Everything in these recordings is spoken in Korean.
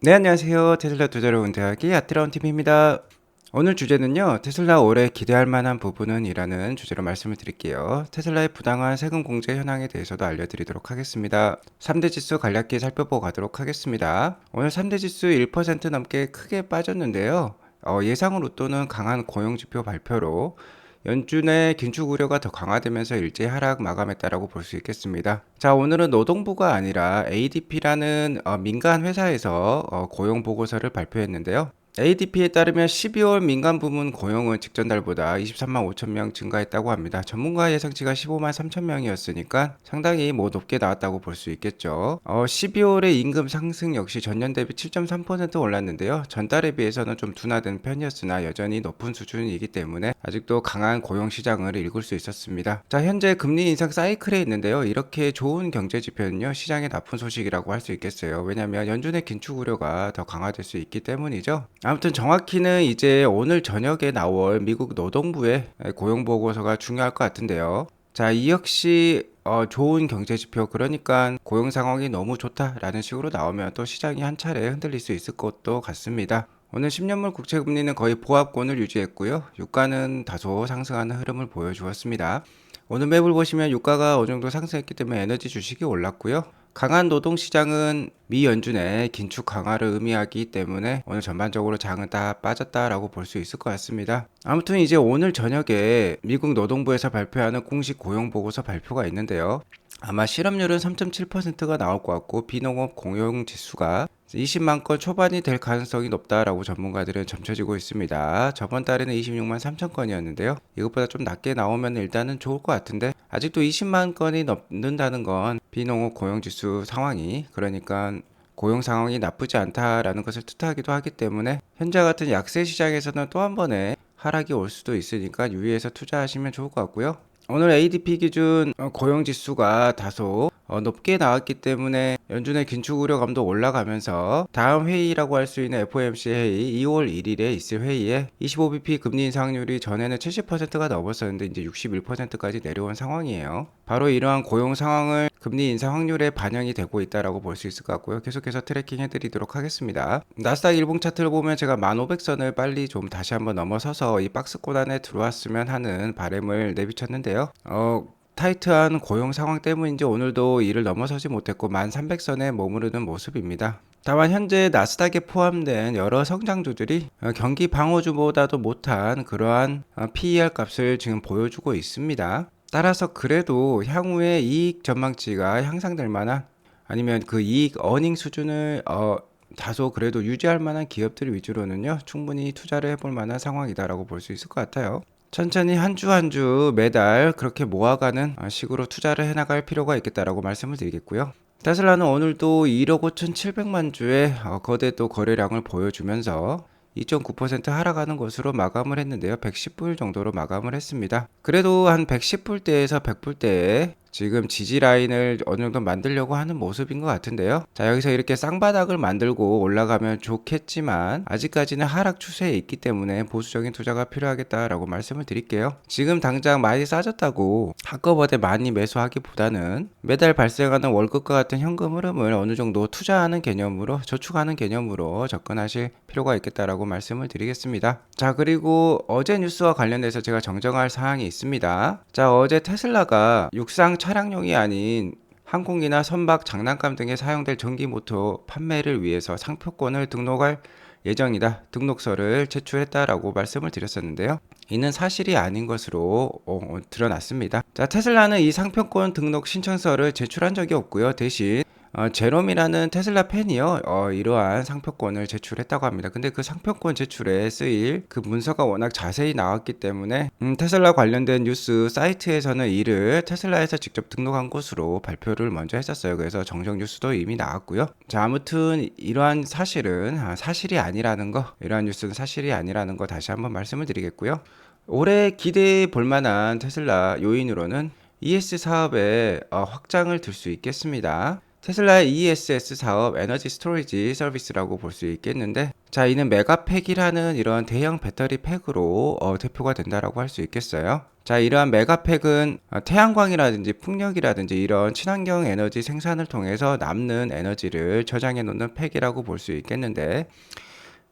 네, 안녕하세요. 테슬라 투자로 운대하기 아트라운 팀입니다. 오늘 주제는요, 테슬라 올해 기대할 만한 부분은 이라는 주제로 말씀을 드릴게요. 테슬라의 부당한 세금 공제 현황에 대해서도 알려드리도록 하겠습니다. 3대 지수 간략히 살펴보고 가도록 하겠습니다. 오늘 3대 지수 1% 넘게 크게 빠졌는데요. 예상으로또는 강한 고용지표 발표로 연준의 긴축 우려가 더 강화되면서 일제 하락 마감했다라고 볼 수 있겠습니다. 자, 오늘은 노동부가 아니라 ADP라는 민간 회사에서 고용 보고서를 발표했는데요. ADP에 따르면 12월 민간 부문 고용은 직전 달보다 23만 5천 명 증가했다고 합니다. 전문가 예상치가 15만 3천 명이었으니까 상당히 높게 나왔다고 볼 수 있겠죠. 12월의 임금 상승 역시 전년 대비 7.3% 올랐는데요. 전달에 비해서는 좀 둔화된 편이었으나 여전히 높은 수준이기 때문에 아직도 강한 고용 시장을 읽을 수 있었습니다. 자, 현재 금리 인상 사이클에 있는데요. 이렇게 좋은 경제 지표는요, 시장의 나쁜 소식이라고 할 수 있겠어요. 왜냐하면 연준의 긴축 우려가 더 강화될 수 있기 때문이죠. 아무튼 정확히는 이제 오늘 저녁에 나올 미국 노동부의 고용 보고서가 중요할 것 같은데요. 자, 이 역시 좋은 경제 지표, 그러니까 고용 상황이 너무 좋다라는 식으로 나오면 또 시장이 한 차례 흔들릴 수 있을 것도 같습니다. 오늘 10년물 국채 금리는 거의 보합권을 유지했고요. 유가는 다소 상승하는 흐름을 보여주었습니다. 오늘 맵을 보시면 유가가 어느 정도 상승했기 때문에 에너지 주식이 올랐고요. 강한 노동시장은 미 연준의 긴축 강화를 의미하기 때문에 오늘 전반적으로 장은 다 빠졌다라고 볼 수 있을 것 같습니다. 아무튼 이제 오늘 저녁에 미국 노동부에서 발표하는 공식 고용보고서 발표가 있는데요. 아마 실업률은 3.7%가 나올 것 같고 비농업 공용지수가 20만 건 초반이 될 가능성이 높다라고 전문가들은 점쳐지고 있습니다. 저번 달에는 26만 3천 건이었는데요. 이것보다 좀 낮게 나오면 일단은 좋을 것 같은데 아직도 20만 건이 넘는다는 건 비농업 고용지수 상황이, 그러니까 고용 상황이 나쁘지 않다라는 것을 뜻하기도 하기 때문에 현재 같은 약세 시장에서는 또 한 번의 하락이 올 수도 있으니까 유의해서 투자하시면 좋을 것 같고요. 오늘 ADP 기준 고용지수가 다소 높게 나왔기 때문에 연준의 긴축 우려감도 올라가면서 다음 회의라고 할 수 있는 FOMC 회의 2월 1일에 있을 회의에 25bp 금리 인상 확률이 전에는 70%가 넘었었는데 이제 61%까지 내려온 상황이에요. 바로 이러한 고용 상황을 금리 인상 확률에 반영이 되고 있다라고 볼 수 있을 것 같고요. 계속해서 트래킹 해드리도록 하겠습니다. 나스닥 일봉 차트를 보면 제가 1500선을 빨리 좀 다시 한번 넘어서서 이 박스권 안에 들어왔으면 하는 바람을 내비쳤는데요. 타이트한 고용 상황 때문인지 오늘도 이를 넘어서지 못했고 1300선에 머무르는 모습입니다. 다만 현재 나스닥에 포함된 여러 성장주들이 경기 방어주보다도 못한 그러한 PER 값을 지금 보여주고 있습니다. 따라서 그래도 향후에 이익 전망치가 향상될 만한, 아니면 그 이익 어닝 수준을 다소 그래도 유지할 만한 기업들 위주로는요, 충분히 투자를 해볼 만한 상황이다라고 볼 수 있을 것 같아요. 천천히 한 주 한 주 매달 그렇게 모아가는 식으로 투자를 해나갈 필요가 있겠다라고 말씀을 드리겠고요. 테슬라는 오늘도 1억 5,700만 주의 거대 또 거래량을 보여주면서 2.9% 하락하는 것으로 마감을 했는데요. 110불 정도로 마감을 했습니다. 그래도 한 110불대에서 100불대에 지금 지지 라인을 어느 정도 만들려고 하는 모습인 것 같은데요. 자, 여기서 이렇게 쌍바닥을 만들고 올라가면 좋겠지만 아직까지는 하락 추세에 있기 때문에 보수적인 투자가 필요하겠다라고 말씀을 드릴게요. 지금 당장 많이 싸졌다고 한꺼번에 많이 매수하기보다는 매달 발생하는 월급과 같은 현금 흐름을 어느 정도 투자하는 개념으로, 저축하는 개념으로 접근하실 필요가 있겠다라고 말씀을 드리겠습니다. 자, 그리고 어제 뉴스와 관련돼서 제가 정정할 사항이 있습니다. 자, 어제 테슬라가 육상 차량용이 아닌 항공기나 선박, 장난감 등에 사용될 전기모터 판매를 위해서 상표권을 등록할 예정이다, 등록서를 제출했다라고 말씀을 드렸었는데요. 이는 사실이 아닌 것으로 드러났습니다. 자, 테슬라는 이 상표권 등록 신청서를 제출한 적이 없고요. 대신 제롬이라는 테슬라 팬이요, 이러한 상표권을 제출했다고 합니다. 근데 그 상표권 제출에 쓰일 그 문서가 워낙 자세히 나왔기 때문에 테슬라 관련된 뉴스 사이트에서는 이를 테슬라에서 직접 등록한 것으로 발표를 먼저 했었어요. 그래서 정정 뉴스도 이미 나왔고요. 자, 아무튼 이러한 사실은 사실이 아니라는 거, 이러한 뉴스는 사실이 아니라는 거 다시 한번 말씀을 드리겠고요. 올해 기대해 볼 만한 테슬라 요인으로는 ES 사업의 확장을 들 수 있겠습니다. 테슬라의 ESS 사업, 에너지 스토리지 서비스라고 볼 수 있겠는데, 자, 이는 메가팩이라는 이런 대형 배터리 팩으로 대표가 된다라고 할 수 있겠어요. 자, 이러한 메가팩은 태양광이라든지 풍력이라든지 이런 친환경 에너지 생산을 통해서 남는 에너지를 저장해 놓는 팩이라고 볼 수 있겠는데,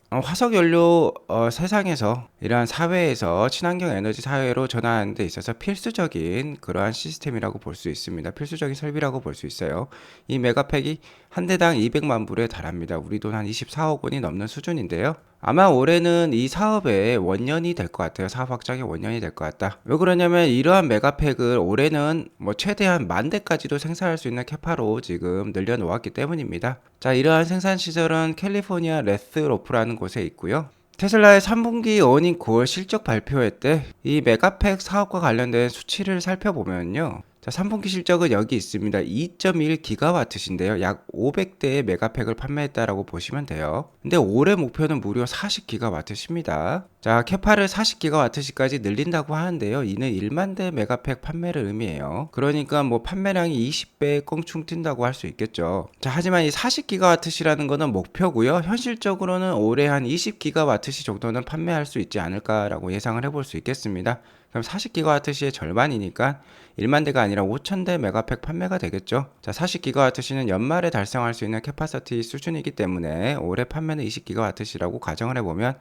화석 연료 세상에서 이러한 사회에서 친환경 에너지 사회로 전환하는 데 있어서 필수적인 그러한 시스템이라고 볼 수 있습니다. 필수적인 설비라고 볼 수 있어요. 이 메가팩이 한 대당 200만 불에 달합니다. 우리 돈 한 24억 원이 넘는 수준인데요. 아마 올해는 이 사업의 원년이 될 것 같아요. 사업 확장의 원년이 될 것 같다. 왜 그러냐면 이러한 메가팩을 올해는 뭐 최대한 10,000대까지도 생산할 수 있는 캐파로 지금 늘려놓았기 때문입니다. 자, 이러한 생산 시설은 캘리포니아 레스로프라는 곳에 있고요. 테슬라의 3분기 어닝 9월 실적 발표회 때 이 메가팩 사업과 관련된 수치를 살펴보면요. 자, 3분기 실적은 여기 있습니다. 2.1 기가와트신데요. 약 500대의 메가팩을 판매했다라고 보시면 돼요. 근데 올해 목표는 무려 40 기가와트십니다. 자, 캐파를 40 기가와트시까지 늘린다고 하는데요. 이는 1만 대 메가팩 판매를 의미해요. 그러니까 뭐 판매량이 20배 껑충 뛴다고 할 수 있겠죠. 자, 하지만 이 40 기가와트시라는 거는 목표고요. 현실적으로는 올해 한 20 기가와트시 정도는 판매할 수 있지 않을까라고 예상을 해볼 수 있겠습니다. 그럼 40기가와트시의 절반이니까 1만 대가 아니라 5,000대 메가팩 판매가 되겠죠. 자, 40기가와트시는 연말에 달성할 수 있는 캐파시티 수준이기 때문에 올해 판매는 20기가와트시라고 가정을 해보면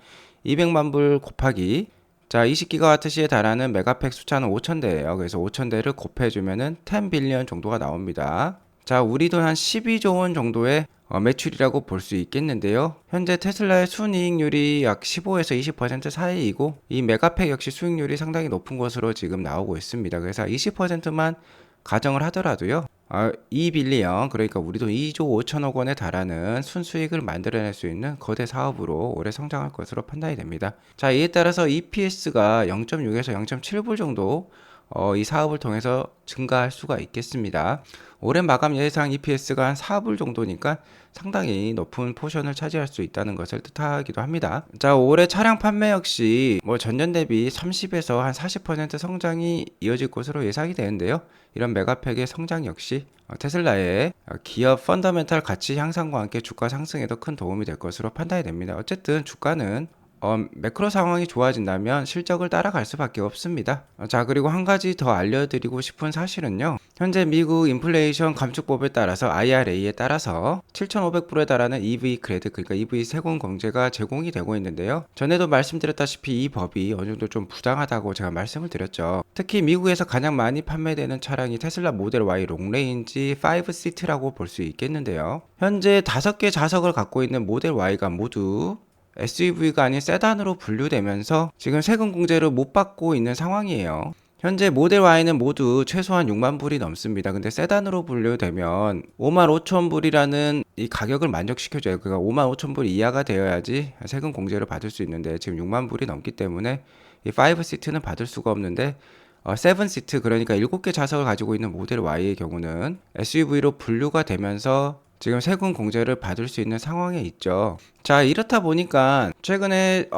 200만 불 곱하기, 자, 20기가와트시에 달하는 메가팩 숫자는 5,000대예요. 그래서 5,000대를 곱해주면은 10 빌리언 정도가 나옵니다. 자, 우리 돈 한 12조 원 정도의 매출이라고 볼 수 있겠는데요. 현재 테슬라의 순이익률이 약 15에서 20% 사이이고 이 메가팩 역시 수익률이 상당히 높은 것으로 지금 나오고 있습니다. 그래서 20%만 가정을 하더라도요. 2빌리언, 그러니까 우리 돈 2조 5천억 원에 달하는 순수익을 만들어낼 수 있는 거대 사업으로 올해 성장할 것으로 판단이 됩니다. 자, 이에 따라서 EPS가 0.6에서 0.7불 정도 이 사업을 통해서 증가할 수가 있겠습니다. 올해 마감 예상 EPS가 한 4불 정도니까 상당히 높은 포션을 차지할 수 있다는 것을 뜻하기도 합니다. 자, 올해 차량 판매 역시 뭐 전년 대비 30에서 한 40% 성장이 이어질 것으로 예상이 되는데요. 이런 메가팩의 성장 역시 테슬라의 기업 펀더멘탈 가치 향상과 함께 주가 상승에도 큰 도움이 될 것으로 판단이 됩니다. 어쨌든 주가는 매크로 상황이 좋아진다면 실적을 따라갈 수밖에 없습니다. 자, 그리고 한 가지 더 알려드리고 싶은 사실은요. 현재 미국 인플레이션 감축법에 따라서 IRA에 따라서 7,500불에 달하는 EV 크레딧, 그러니까 EV 세금 공제가 제공이 되고 있는데요. 전에도 말씀드렸다시피 이 법이 어느 정도 좀 부당하다고 제가 말씀을 드렸죠. 특히 미국에서 가장 많이 판매되는 차량이 테슬라 모델 Y 롱레인지 5 시트라고 볼 수 있겠는데요. 현재 5개 좌석을 갖고 있는 모델 Y가 모두 SUV가 아닌 세단으로 분류되면서 지금 세금 공제를 못 받고 있는 상황이에요. 현재 모델 Y는 모두 최소한 6만 불이 넘습니다. 근데 세단으로 분류되면 5만 5천 불이라는 이 가격을 만족시켜줘요. 그러니까 5만 5천 불 이하가 되어야지 세금 공제를 받을 수 있는데 지금 6만 불이 넘기 때문에 이 5시트는 받을 수가 없는데 7시트, 그러니까 7개 좌석을 가지고 있는 모델 Y의 경우는 SUV로 분류가 되면서 지금 세금 공제를 받을 수 있는 상황에 있죠. 자, 이렇다 보니까 최근에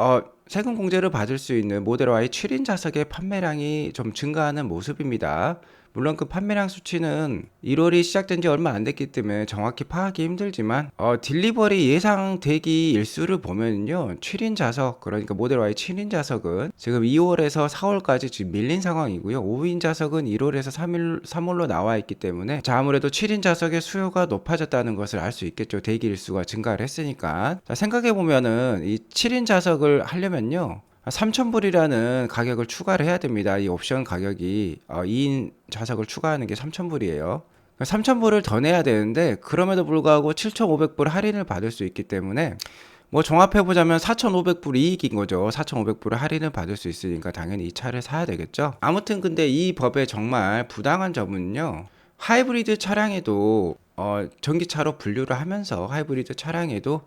세금 공제를 받을 수 있는 모델 Y 7인 좌석의 판매량이 좀 증가하는 모습입니다. 물론 그 판매량 수치는 1월이 시작된 지 얼마 안 됐기 때문에 정확히 파악이 힘들지만 딜리버리 예상 대기 일수를 보면요, 7인 좌석, 그러니까 모델 Y 7인 좌석은 지금 2월에서 4월까지 지금 밀린 상황이고요. 5인 좌석은 1월에서 3월로 나와 있기 때문에 자, 아무래도 7인 좌석의 수요가 높아졌다는 것을 알 수 있겠죠. 대기 일수가 증가를 했으니까. 자, 생각해 보면은 이 7인 좌석을 하려면요, 3,000불이라는 가격을 추가를 해야 됩니다. 이 옵션 가격이 2인 좌석을 추가하는 게 3,000불이에요. 3,000불을 더 내야 되는데 그럼에도 불구하고 7,500불 할인을 받을 수 있기 때문에 뭐 종합해보자면 4,500불 이익인 거죠. 4,500불 할인을 받을 수 있으니까 당연히 이 차를 사야 되겠죠. 아무튼 근데 이 법의 정말 부당한 점은요, 하이브리드 차량에도 전기차로 분류를 하면서 하이브리드 차량에도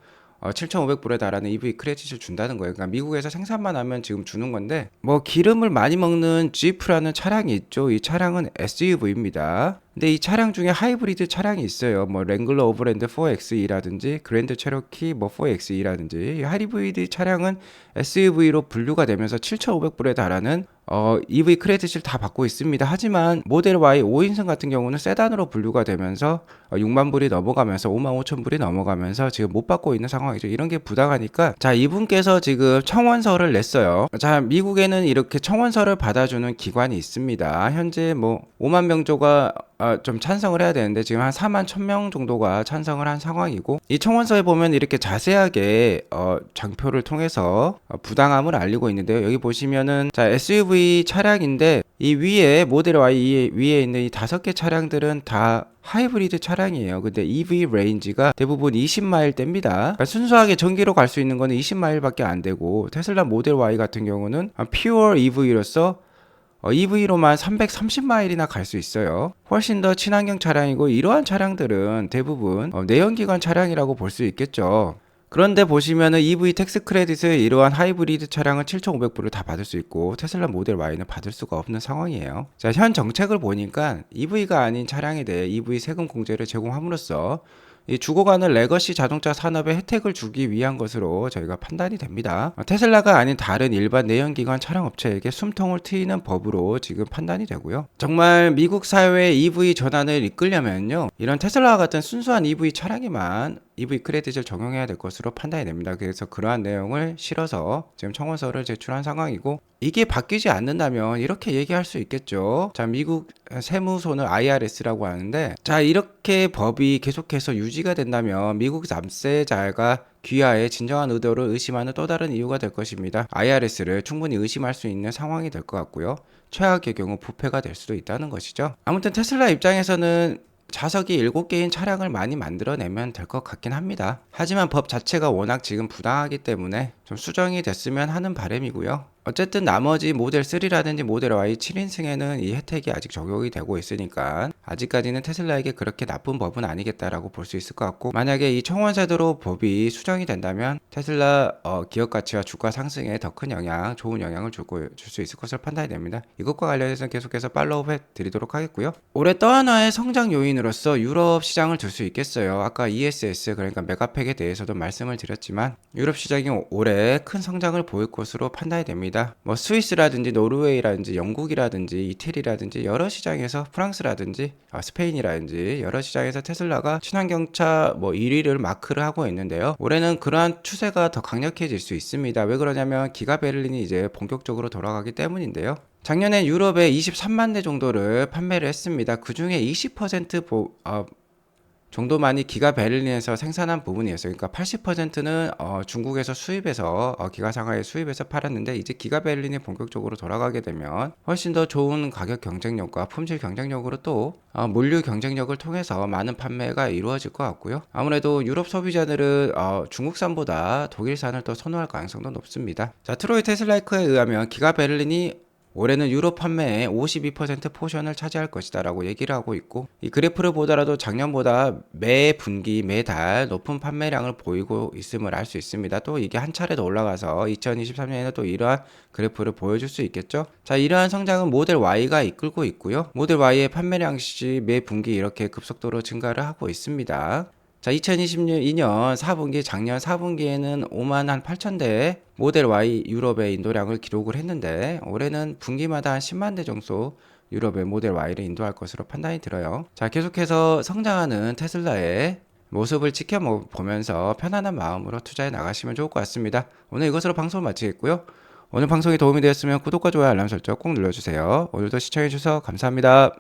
7,500불에 달하는 EV 크레딧을 준다는 거예요. 그러니까 미국에서 생산만 하면 지금 주는 건데, 뭐 기름을 많이 먹는 지프라는 차량이 있죠. 이 차량은 SUV입니다. 근데 이 차량 중에 하이브리드 차량이 있어요. 뭐 랭글러 오버랜드 4XE라든지 그랜드 체로키 뭐 4XE라든지 이 하이브리드 차량은 SUV로 분류가 되면서 7,500불에 달하는 EV 크레딧을 다 받고 있습니다. 하지만 모델 Y 5인승 같은 경우는 세단으로 분류가 되면서 6만 불이 넘어가면서 5만 5천 불이 넘어가면서 지금 못 받고 있는 상황이죠. 이런 게 부당하니까 자, 이분께서 지금 청원서를 냈어요. 자, 미국에는 이렇게 청원서를 받아주는 기관이 있습니다. 현재 뭐 5만 명조가 좀 찬성을 해야 되는데 지금 한 4만 1,000명 정도가 찬성을 한 상황이고, 이 청원서에 보면 이렇게 자세하게 장표를 통해서 부당함을 알리고 있는데요. 여기 보시면은 자, SUV 차량인데 이 위에 모델 Y 위에 있는 이 5개 차량들은 다 하이브리드 차량이에요. 근데 EV 레인지가 대부분 20마일대입니다. 그러니까 순수하게 전기로 갈 수 있는 거는 20마일밖에 안 되고, 테슬라 모델 Y 같은 경우는 퓨어 EV로서 EV로만 330마일이나 갈 수 있어요. 훨씬 더 친환경 차량이고, 이러한 차량들은 대부분 내연기관 차량이라고 볼 수 있겠죠. 그런데 보시면은 EV 텍스 크레딧을 이러한 하이브리드 차량은 7,500불을 다 받을 수 있고 테슬라 모델 Y는 받을 수가 없는 상황이에요. 자, 현 정책을 보니까 EV가 아닌 차량에 대해 EV 세금 공제를 제공함으로써 이 죽어가는 레거시 자동차 산업에 혜택을 주기 위한 것으로 저희가 판단이 됩니다. 테슬라가 아닌 다른 일반 내연기관 차량 업체에게 숨통을 트이는 법으로 지금 판단이 되고요. 정말 미국 사회의 EV 전환을 이끌려면요, 이런 테슬라와 같은 순수한 EV 차량에만 EV 크레딧을 적용해야 될 것으로 판단이 됩니다. 그래서 그러한 내용을 실어서 지금 청원서를 제출한 상황이고, 이게 바뀌지 않는다면 이렇게 얘기할 수 있겠죠. 자, 미국 세무소는 IRS라고 하는데, 자, 이렇게 법이 계속해서 유지가 된다면 미국 납세자가 귀하의 진정한 의도를 의심하는 또 다른 이유가 될 것입니다. IRS를 충분히 의심할 수 있는 상황이 될 것 같고요. 최악의 경우 부패가 될 수도 있다는 것이죠. 아무튼 테슬라 입장에서는 좌석이 7개인 차량을 많이 만들어내면 될 것 같긴 합니다. 하지만 법 자체가 워낙 지금 부당하기 때문에 좀 수정이 됐으면 하는 바람이고요. 어쨌든 나머지 모델 3라든지 모델 Y 7인승에는 이 혜택이 아직 적용이 되고 있으니까 아직까지는 테슬라에게 그렇게 나쁜 법은 아니겠다라고 볼 수 있을 것 같고, 만약에 이 청원제도로 법이 수정이 된다면 테슬라 기업 가치와 주가 상승에 더 큰 영향, 좋은 영향을 줄 수 있을 것으로 판단이 됩니다. 이것과 관련해서 계속해서 팔로우 해 드리도록 하겠고요. 올해 또 하나의 성장 요인으로서 유럽 시장을 들 수 있겠어요. 아까 ESS, 그러니까 메가팩에 대해서도 말씀을 드렸지만 유럽 시장이 올해 큰 성장을 보일 것으로 판단이 됩니다. 뭐 스위스라든지 노르웨이라든지 영국이라든지 이태리라든지 여러 시장에서, 프랑스라든지 스페인이라든지 여러 시장에서 테슬라가 친환경차 뭐 1위를 마크를 하고 있는데요. 올해는 그러한 추세가 더 강력해질 수 있습니다. 왜 그러냐면 기가 베를린이 이제 본격적으로 돌아가기 때문인데요. 작년에 유럽에 23만 대 정도를 판매를 했습니다. 그 중에 20% 정도만이 기가 베를린에서 생산한 부분이었어요. 그러니까 80%는 중국에서 수입해서 기가 상하이 수입해서 팔았는데, 이제 기가 베를린이 본격적으로 돌아가게 되면 훨씬 더 좋은 가격 경쟁력과 품질 경쟁력으로 또 물류 경쟁력을 통해서 많은 판매가 이루어질 것 같고요. 아무래도 유럽 소비자들은 중국산보다 독일산을 더 선호할 가능성도 높습니다. 자, 트로이 테슬라이크에 의하면 기가 베를린이 올해는 유럽 판매의 52% 포션을 차지할 것이다 라고 얘기를 하고 있고, 이 그래프를 보더라도 작년보다 매 분기 매달 높은 판매량을 보이고 있음을 알 수 있습니다. 또 이게 한 차례 더 올라가서 2023년에는 또 이러한 그래프를 보여줄 수 있겠죠. 자, 이러한 성장은 모델 Y가 이끌고 있고요. 모델 Y의 판매량 역시 매 분기 이렇게 급속도로 증가를 하고 있습니다. 자, 2022년 4분기, 작년 4분기에는 5만 한 8천 대의 모델 Y 유럽의 인도량을 기록을 했는데, 올해는 분기마다 한 10만 대 정도 유럽의 모델 Y를 인도할 것으로 판단이 들어요. 자, 계속해서 성장하는 테슬라의 모습을 지켜보면서 편안한 마음으로 투자해 나가시면 좋을 것 같습니다. 오늘 이것으로 방송을 마치겠고요. 오늘 방송이 도움이 되었으면 구독과 좋아요, 알람 설정 꼭 눌러주세요. 오늘도 시청해주셔서 감사합니다.